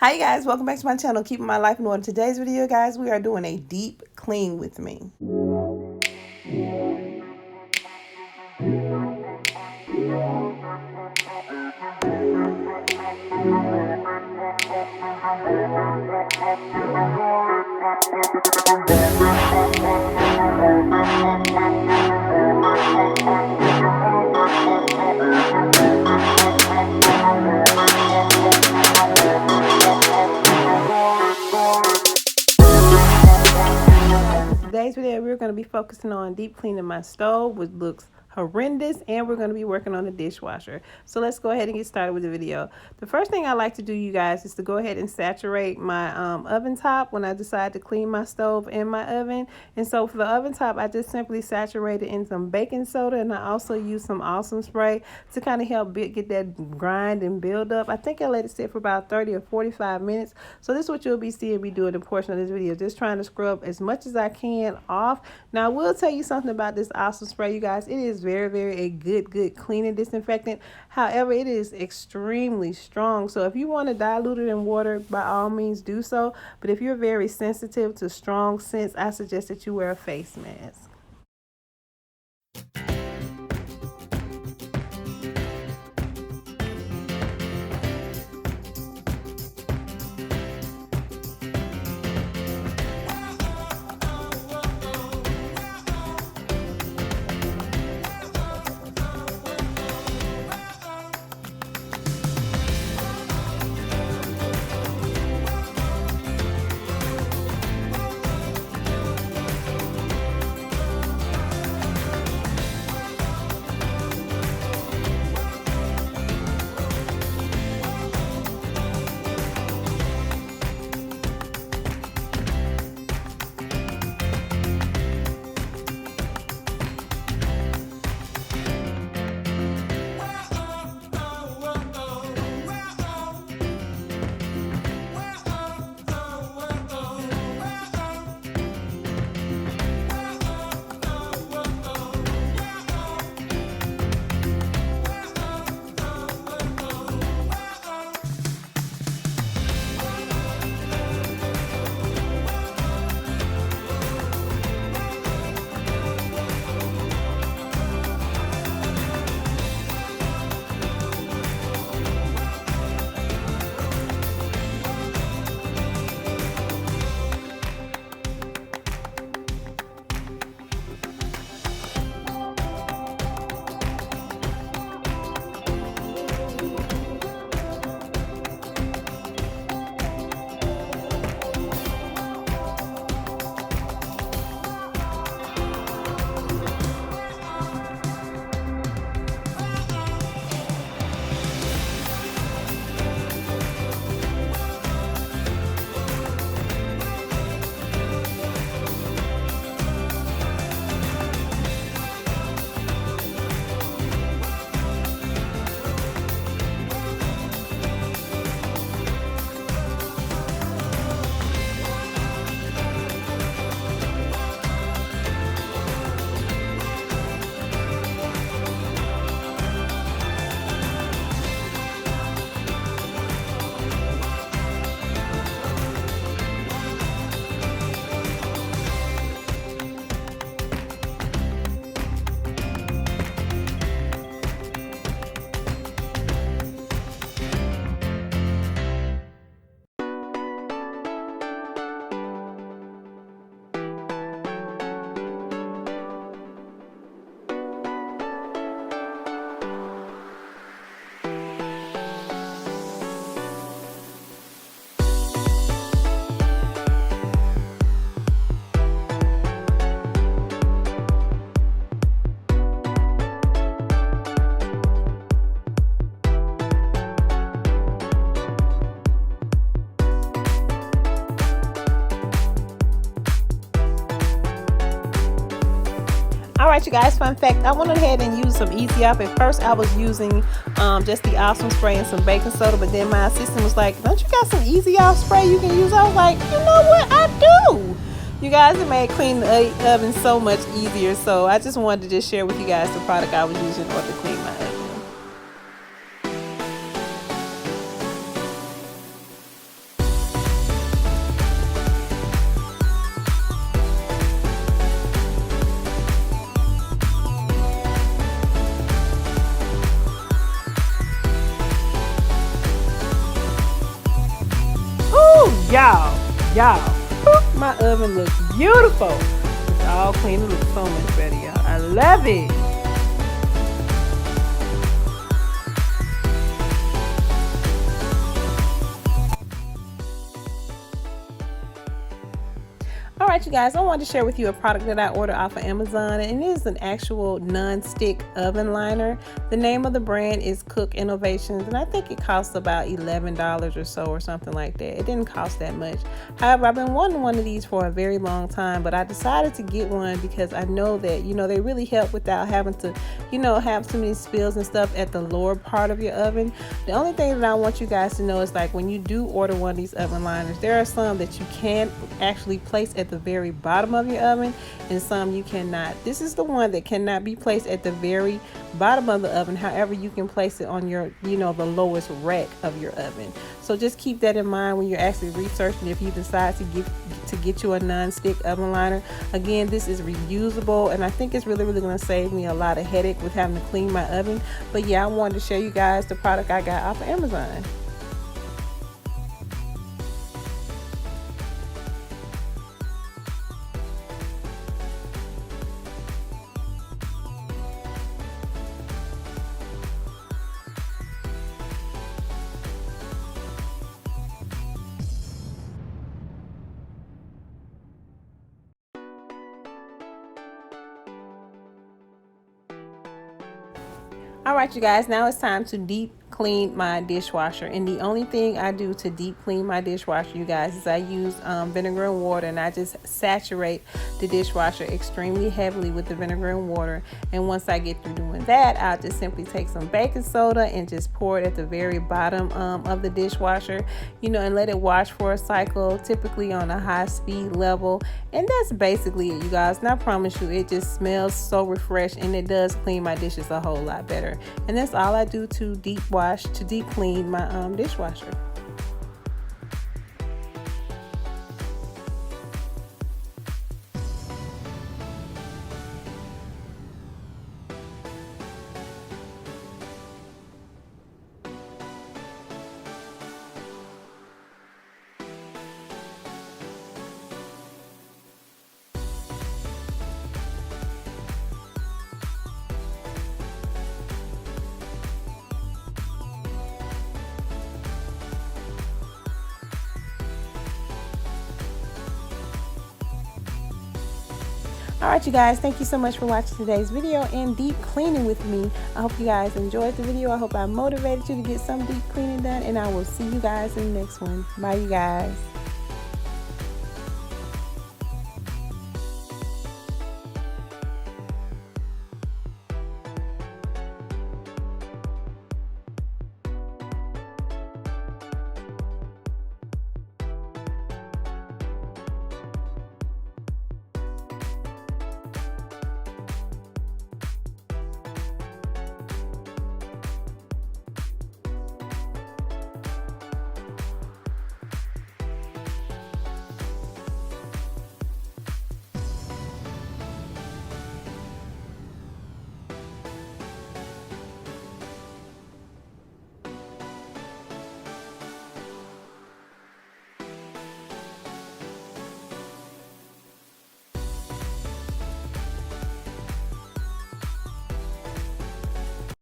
Hi guys, welcome back to my channel, Keeping My Life in Order. Today's video, guys, we are doing a deep clean with me. Today's video, we're going to be focusing on deep cleaning my stove, which looks horrendous, and we're going to be working on the dishwasher. So let's go ahead and get started with the video. The first thing I like to do, you guys, is to go ahead and saturate my oven top when I decide to clean my stove and my oven. And so for the oven top, I just simply saturate it in some baking soda, and I also use some awesome spray to kind of help get that grind and build up. I think I let it sit for about 30 or 45 minutes. So this is what you'll be seeing me doing a portion of this video, just trying to scrub as much as I can off. Now I will tell you something about this awesome spray, you guys. It is very a good cleaning disinfectant. However, it is extremely strong, so if you want to dilute it in water, by all means do so. But if you're very sensitive to strong scents, I suggest that you wear a face mask. Alright, you guys, fun fact, I went ahead and used some Easy Up. At first I was using just the awesome spray and some baking soda, but then my assistant was like, don't you got some Easy Up spray you can use? I was like, you know what, I do. You guys, it made cleaning the oven so much easier, so I just wanted to just share with you guys the product I was using in order to clean my oven. Y'all, my oven looks beautiful. It's all clean. It looks so much better, y'all. I love it. Alright you guys, I wanted to share with you a product that I ordered off of Amazon, and it is an actual non-stick oven liner. The name of the brand is Cook Innovations, and I think it costs about $11 or so or something like that. It didn't cost that much. However, I've been wanting one of these for a very long time, but I decided to get one because I know that, they really help without having to, have too many spills and stuff at the lower part of your oven. The only thing that I want you guys to know is, like, when you do order one of these oven liners, there are some that you can actually place at the very bottom of your oven, and some you cannot. This is the one that cannot be placed at the very bottom of the oven. However, you can place it on your, the lowest rack of your oven. So just keep that in mind when you're actually researching if you decide to get you a non-stick oven liner. Again, this is reusable, and I think it's really going to save me a lot of headache with having to clean my oven. But yeah, I wanted to show you guys the product I got off of Amazon. All right, you guys, now it's time to deep clean my dishwasher, and the only thing I do to deep clean my dishwasher, you guys, is I use vinegar and water, and I just saturate the dishwasher extremely heavily with the vinegar and water. And once I get through doing that, I'll just simply take some baking soda and just pour it at the very bottom of the dishwasher, and let it wash for a cycle, typically on a high speed level. And that's basically it, you guys. And I promise you, it just smells so refreshed, and it does clean my dishes a whole lot better. And that's all I do to deep clean my dishwasher. Alright you guys, thank you so much for watching today's video and deep cleaning with me. I hope you guys enjoyed the video. I hope I motivated you to get some deep cleaning done, and I will see you guys in the next one. Bye you guys.